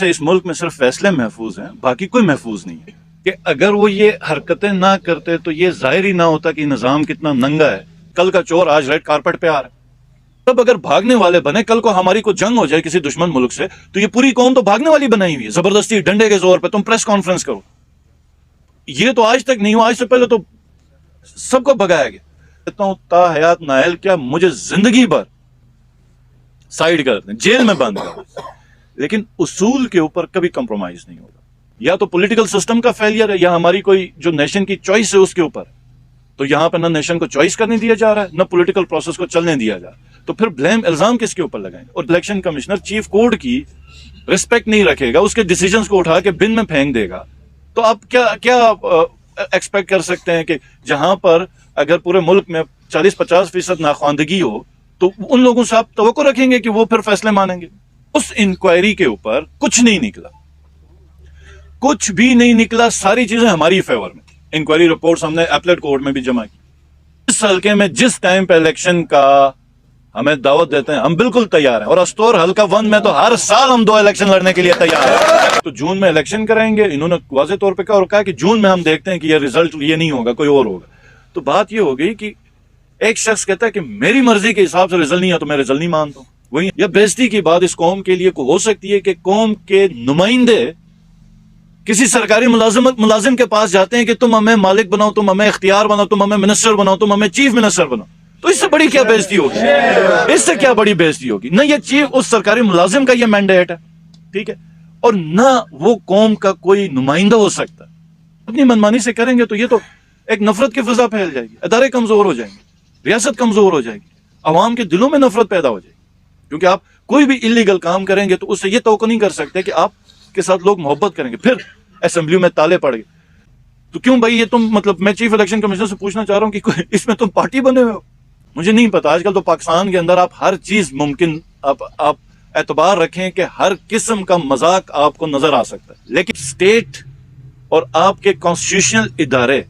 سے اس ملک میں صرف فیصلے محفوظ ہیں، باقی کوئی محفوظ نہیں ہے. کہ اگر وہ یہ حرکتیں نہ کرتے تو یہ ظاہر ہی نہ ہوتا کہ نظام کتنا ننگا ہے. کل کا چور آج ریڈ کارپٹ پہ آ رہا ہے. اب اگر بھاگنے والے بنے، کل کو ہماری کوئی جنگ ہو جائے کسی دشمن ملک سے، تو یہ پوری قوم تو بھاگنے والی بنائی ہوئی ہے، زبردستی ڈنڈے کے زور پہ تم پریس کانفرنس کرو. یہ تو آج تک نہیں ہوا، آج سے پہلے تو سب کو بھگایا گیا. کہتا ہوں تا حیات نااہل کیا مجھے زندگی بھر سائیڈ کر دیں، جیل میں بند کر دیں، لیکن اصول کے اوپر کبھی کمپرومائز نہیں ہوگا. یا تو پولیٹیکل سسٹم کا فیلئر ہے، یا ہماری کوئی جو نیشن کی چوائس ہے اس کے اوپر. تو یہاں پہ نہ نیشن کو چوائس کرنے دیا جا رہا ہے، نہ پولیٹیکل پروسیس کو چلنے دیا جا رہا ہے. تو پھر بلیم الزام کس کے اوپر لگائیں؟ اور الیکشن کمشنر چیف کورٹ کی ریسپیکٹ نہیں رکھے گا، اس کے ڈیسیجنز کو اٹھا کے بن میں پھینک دے گا، تو آپ کیا ایکسپیکٹ کر سکتے ہیں کہ جہاں پر اگر پورے ملک میں 40-50% ناخواندگی ہو تو ان لوگوں سے آپ توقع رکھیں گے کہ وہ پھر فیصلے مانیں گے؟ اس انکوائری کے اوپر کچھ نہیں نکلا، کچھ بھی نہیں نکلا. ساری چیزیں ہماری فیور میں. انکوائری رپورٹس ہم نے ایپلیٹ کورٹ میں بھی جمع کی. اس حلقے میں جس ٹائم پہ الیکشن کا ہمیں دعوت دیتے ہیں ہم بالکل تیار ہیں. اور استور حلقہ 1 میں تو ہر سال ہم 2 الیکشن لڑنے کے لیے تیار ہیں. تو جون میں الیکشن کریں گے، انہوں نے واضح طور پہ کہا، اور کہا کہ جون میں ہم دیکھتے ہیں کہ یہ رزلٹ یہ نہیں ہوگا، کوئی اور ہوگا. تو بات یہ ہو گئی کہ ایک شخص کہتا ہے کہ میری مرضی کے حساب سے رزلٹ نہیں ہے تو میں رزلٹ نہیں مانتا ہوں. وہی یہ بےزتی کی بات اس قوم کے لیے ہو سکتی ہے کہ قوم کے نمائندے کسی سرکاری ملازم کے پاس جاتے ہیں کہ تم ہمیں مالک بناؤ، تم ہمیں اختیار بناؤ، تم ہمیں منسٹر بناؤ، تم ہمیں چیف منسٹر بناؤ. تو اس سے بڑی کیا بےزتی ہوگی؟ اس سے کیا بڑی بےزتی ہوگی؟ نہ یہ چیف اس سرکاری ملازم کا یہ مینڈیٹ ہے، ٹھیک ہے، اور نہ وہ قوم کا کوئی نمائندہ ہو سکتا. اپنی منمانی سے کریں گے تو یہ تو ایک نفرت کی فضا پھیل جائے گی، ادارے کمزور ہو جائیں گے، ریاست کمزور ہو جائے گی، عوام کے دلوں میں نفرت پیدا ہو جائے گی. کیونکہ آپ کوئی بھی انلیگل کام کریں گے تو اس سے یہ توقع نہیں کر سکتے کہ آپ کے ساتھ لوگ محبت کریں گے. پھر اسمبلی میں تالے پڑ گئے تو کیوں بھائی یہ تم مطلب میں چیف الیکشن کمشنر سے پوچھنا چاہ رہا ہوں کہ اس میں تم پارٹی بنے ہوئے ہو؟ مجھے نہیں پتا. آج کل تو پاکستان کے اندر آپ ہر چیز ممکن، آپ اعتبار رکھیں کہ ہر قسم کا مذاق آپ کو نظر آ سکتا ہے، لیکن اسٹیٹ اور آپ کے کانسٹیٹیوشنل ادارے